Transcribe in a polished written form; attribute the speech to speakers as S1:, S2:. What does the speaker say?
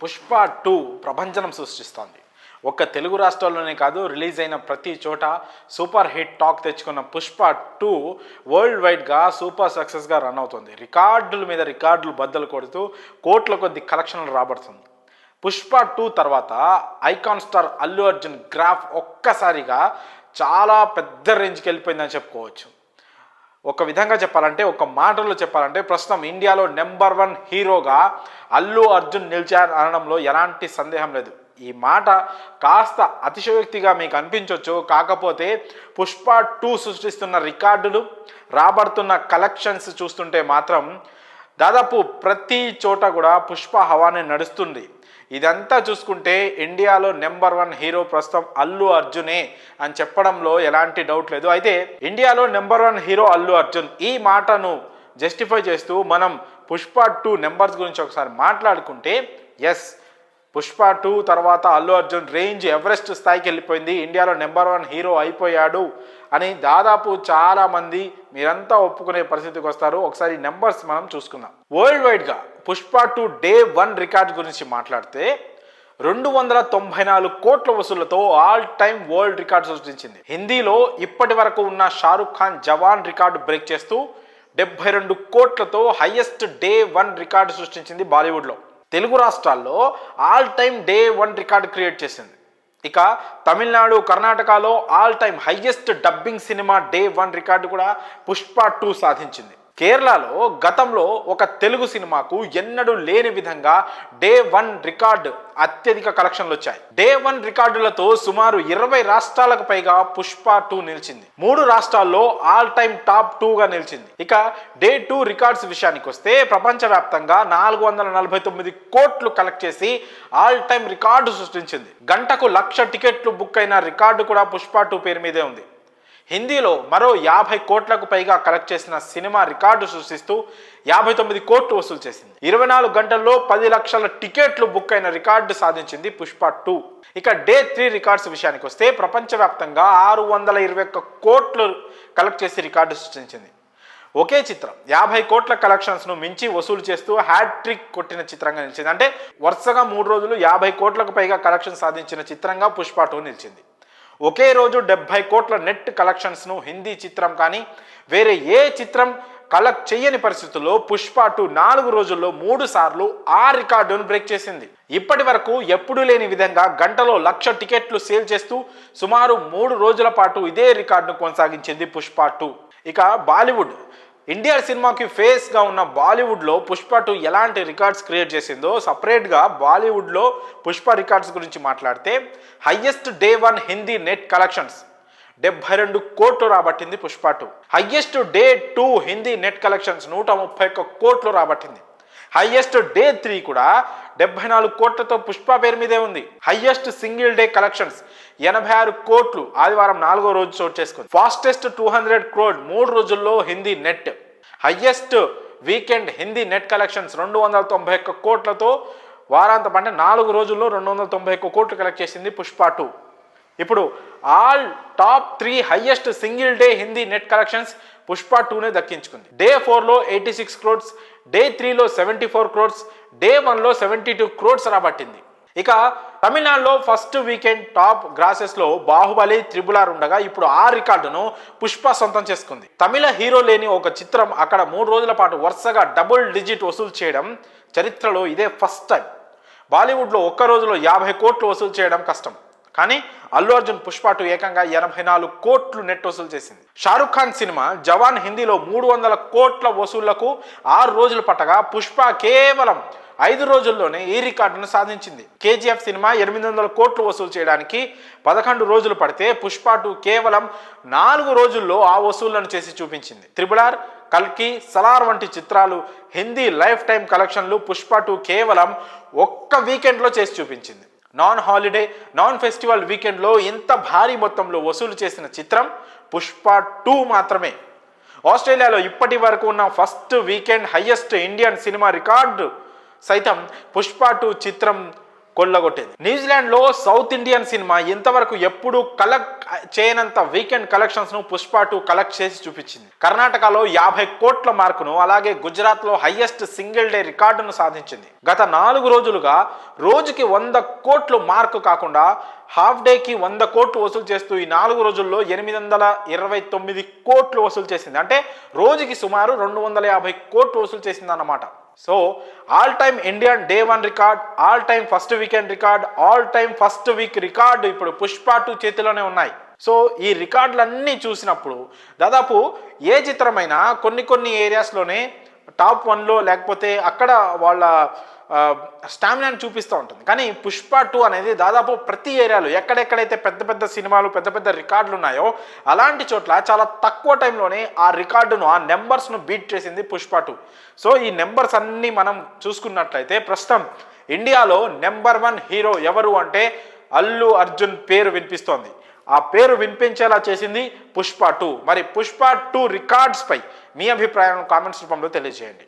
S1: పుష్ప 2 ప్రభంజనం సృష్టిస్తోంది. ఒక్క తెలుగు రాష్ట్రాల్లోనే కాదు, రిలీజ్ అయిన ప్రతి చోట సూపర్ హిట్ టాక్ తెచ్చుకున్న పుష్ప 2 వరల్డ్ వైడ్గా సూపర్ సక్సెస్గా రన్ అవుతుంది. రికార్డుల మీద రికార్డులు బద్దలు కొడుతూ కోట్ల కొద్ది కలెక్షన్లు రాబడుతుంది. పుష్ప 2 తర్వాత icon star Allu Arjun graph ఒక్కసారిగా చాలా పెద్ద రేంజ్కి వెళ్ళిపోయిందని చెప్పుకోవచ్చు. ఒక విధంగా చెప్పాలంటే, ఒక మాటలో చెప్పాలంటే, ప్రస్తుతం ఇండియాలో నెంబర్ 1 హీరోగా అల్లు అర్జున్ నిలిచారు అనడంలో ఎలాంటి సందేహం లేదు. ఈ మాట కాస్త అతిశయోక్తిగా మీకు అనిపించవచ్చు, కాకపోతే పుష్ప 2 సృష్టిస్తున్న రికార్డులు, రాబడుతున్న కలెక్షన్స్ చూస్తుంటే మాత్రం దాదాపు ప్రతి చోట కూడా పుష్ప హవానే నడుస్తుంది. ఇదంతా చూసుకుంటే ఇండియాలో నెంబర్ 1 హీరో ప్రస్తుతం అల్లు అర్జునే అని చెప్పడంలో ఎలాంటి డౌట్ లేదు. అయితే ఇండియాలో నెంబర్ 1 హీరో అల్లు అర్జున్, ఈ మాటను జస్టిఫై చేస్తూ మనం పుష్ప 2 నెంబర్స్ గురించి ఒకసారి మాట్లాడుకుంటే, ఎస్, పుష్ప 2 తర్వాత అల్లు అర్జున్ రేంజ్ ఎవరెస్ట్ స్థాయికి వెళ్ళిపోయింది, ఇండియాలో నెంబర్ 1 హీరో అయిపోయాడు అని దాదాపు చాలా మంది మీరంతా ఒప్పుకునే పరిస్థితికి వస్తారు. ఒకసారి నెంబర్స్ మనం చూసుకుందాం. వరల్డ్ వైడ్గా పుష్ప 2 డే 1 రికార్డ్ గురించి మాట్లాడితే 294 కోట్ల వసూళ్లతో ఆల్ టైమ్ వరల్డ్ రికార్డ్ సృష్టించింది. హిందీలో ఇప్పటి వరకు ఉన్న షారుఖ్ ఖాన్ జవాన్ రికార్డు బ్రేక్ చేస్తూ 72 కోట్లతో హైయెస్ట్ డే 1 రికార్డు సృష్టించింది బాలీవుడ్లో. తెలుగు రాష్ట్రాల్లో all time day 1 record create చేసింది. ఇక తమిళనాడు, కర్ణాటకలో all time highest dubbing cinema day 1 record కూడా పుష్ప 2 సాధించింది. కేరళలో గతంలో ఒక తెలుగు సినిమాకు ఎన్నడూ లేని విధంగా డే 1 రికార్డు అత్యధిక కలెక్షన్లు వచ్చాయి. డే 1 రికార్డులతో సుమారు 20 రాష్ట్రాలకు పైగా పుష్ప 2 నిలిచింది. 3 రాష్ట్రాల్లో ఆల్ టైమ్ టాప్ 2గా నిలిచింది. ఇక డే 2 రికార్డ్స్ విషయానికి వస్తే ప్రపంచవ్యాప్తంగా 449 కోట్లు కలెక్ట్ చేసి ఆల్ టైమ్ రికార్డు సృష్టించింది. గంటకు 1,00,000 టికెట్లు బుక్ అయిన రికార్డు కూడా పుష్ప 2 పేరు మీదే ఉంది. హిందీలో మరో 50 కోట్లకు పైగా కలెక్ట్ చేసిన సినిమా రికార్డు సృష్టిస్తూ 59 కోట్లు వసూలు చేసింది. 24 గంటల్లో 10 లక్షల టికెట్లు బుక్ అయిన రికార్డు సాధించింది పుష్ప 2. ఇక డే 3 రికార్డ్స్ విషయానికి వస్తే ప్రపంచవ్యాప్తంగా 621 కోట్లు కలెక్ట్ చేసి రికార్డు సృష్టించింది. ఒకే చిత్రం 50 కోట్ల కలెక్షన్స్ను మించి వసూలు చేస్తూ హ్యాట్రిక్ కొట్టిన చిత్రంగా నిలిచింది. అంటే వరుసగా 3 రోజులు 50 కోట్లకు పైగా కలెక్షన్ సాధించిన చిత్రంగా పుష్ప 2 నిలిచింది. ఒకే రోజు 70 కోట్ల నెట్ కలెక్షన్స్ను హిందీ చిత్రం కానీ వేరే ఏ చిత్రం కలెక్ట్ చేయని పరిస్థితుల్లో పుష్ప 2 4 రోజుల్లో 3 సార్లు ఆ రికార్డును బ్రేక్ చేసింది. ఇప్పటి వరకు ఎప్పుడూ లేని విధంగా గంటలో 1,00,000 టికెట్లు సేల్ చేస్తూ సుమారు 3 రోజుల పాటు ఇదే రికార్డును కొనసాగించింది పుష్ప 2. ఇక బాలీవుడ్, ఇండియా సినిమాకి ఫేస్గా ఉన్న బాలీవుడ్లో పుష్ప 2 ఎలాంటి రికార్డ్స్ క్రియేట్ చేసిందో సపరేట్గా బాలీవుడ్లో పుష్ప రికార్డ్స్ గురించి మాట్లాడితే, highest day 1 Hindi net collections 72 కోట్లు రాబట్టింది Pushpa 2. Highest day 2 Hindi net collections 131 కోట్లు రాబట్టింది. హైయెస్ట్ డే 3 కూడా 74 కోట్లతో పుష్ప పేరు మీదే ఉంది. హైయెస్ట్ సింగిల్ డే కలెక్షన్స్ 86 కోట్లు ఆదివారం 4వ రోజు చోటు చేసుకుంది. ఫాస్టెస్ట్ 200 క్రోడ్ 3 రోజుల్లో Hindi net. Highest weekend Hindi net collections 291 కోట్లతో వారాంతం అంటే 4 రోజుల్లో 291 కోట్లు కలెక్ట్ చేసింది పుష్ప 2. ఇప్పుడు all top 3 highest single day Hindi net collections Pushpa 2నే దక్కించుకుంది. డే 4లో 86 క్రోడ్స్, డే 3లో 74 క్రోడ్స్, డే 1లో 72 క్రోడ్స్ రాబట్టింది. ఇక తమిళనాడులో ఫస్ట్ వీకెండ్ టాప్ గ్రాసెస్లో బాహుబలి, త్రిబుల్ ఉండగా ఇప్పుడు ఆ రికార్డును పుష్ప సొంతం చేసుకుంది. తమిళ హీరో లేని ఒక చిత్రం అక్కడ 3 రోజుల పాటు వరుసగా డబుల్ డిజిట్ వసూలు చేయడం చరిత్రలో ఇదే ఫస్ట్ టైం. బాలీవుడ్లో ఒక్క రోజులో 50 కోట్లు వసూలు చేయడం కష్టం, కానీ అల్లు అర్జున్ పుష్ప 2 ఏకంగా 84 కోట్లు నెట్ వసూలు చేసింది. షారుఖ్ ఖాన్ సినిమా జవాన్ హిందీలో 300 కోట్ల వసూళ్లకు 6 రోజులు పట్టగా పుష్ప కేవలం 5 రోజుల్లోనే ఈ రికార్డును సాధించింది. కేజీఎఫ్ సినిమా 800 కోట్లు వసూలు చేయడానికి 11 రోజులు పడితే పుష్ప 2 కేవలం 4 రోజుల్లో ఆ వసూళ్లను చేసి చూపించింది. త్రిబుల్ ఆర్, కల్కి, సలార్ వంటి చిత్రాలు హిందీ లైఫ్ టైం కలెక్షన్లు పుష్ప 2 కేవలం ఒక్క వీకెండ్లో చేసి చూపించింది. నాన్ హాలిడే, నాన్ ఫెస్టివల్ వీకెండ్లో ఇంత భారీ మొత్తంలో వసూలు చేసిన చిత్రం పుష్ప 2 మాత్రమే. ఆస్ట్రేలియాలో ఇప్పటి వరకు ఉన్న first weekend highest Indian cinema record సైతం పుష్ప 2 చిత్రం కొల్లగొట్టింది. న్యూజిలాండ్ లో సౌత్ ఇండియన్ సినిమా ఇంతవరకు ఎప్పుడు కలెక్ట్ చేయనంత వీకెండ్ కలెక్షన్స్ ను పుష్ప 2 కలెక్ట్ చేసి చూపించింది. కర్ణాటకలో 50 కోట్ల మార్కును, అలాగే గుజరాత్ లో హైయెస్ట్ సింగిల్ డే రికార్డును సాధించింది. గత 4 రోజులుగా రోజుకి 100 కోట్లు మార్కు కాకుండా హాఫ్ డేకి 100 కోట్లు వసూలు చేస్తూ ఈ 4 రోజుల్లో 829 కోట్లు వసూలు చేసింది. అంటే రోజుకి సుమారు 250 కోట్లు వసూలు చేసింది అన్నమాట. So all time Indian day 1 record, all time first weekend record, all time first week record ఇప్పుడు పుష్ప 2 చేతిలోనే ఉన్నాయి. సో ఈ రికార్డులన్నీ చూసినప్పుడు దాదాపు ఏ చిత్రమైనా కొన్ని ఏరియాస్లోనే టాప్ 1లో లేకపోతే అక్కడ వాళ్ళ స్టామినాని చూపిస్తూ ఉంటుంది. కానీ పుష్ప 2 అనేది దాదాపు ప్రతి ఏరియాలో ఎక్కడెక్కడైతే పెద్ద సినిమాలు పెద్ద రికార్డులు ఉన్నాయో అలాంటి చోట్ల చాలా తక్కువ టైంలోనే ఆ రికార్డును, ఆ నెంబర్స్ను బీట్ చేసింది పుష్ప 2. సో ఈ నెంబర్స్ అన్నీ మనం చూసుకున్నట్లయితే ప్రస్తుతం ఇండియాలో నెంబర్ 1 హీరో ఎవరు అంటే అల్లు అర్జున్ పేరు వినిపిస్తోంది. ఆ పేరు వినిపించేలా చేసింది పుష్ప 2. మరి పుష్ప 2 రికార్డ్స్ పై మీ అభిప్రాయాలను కామెంట్స్ రూపంలో తెలియజేయండి.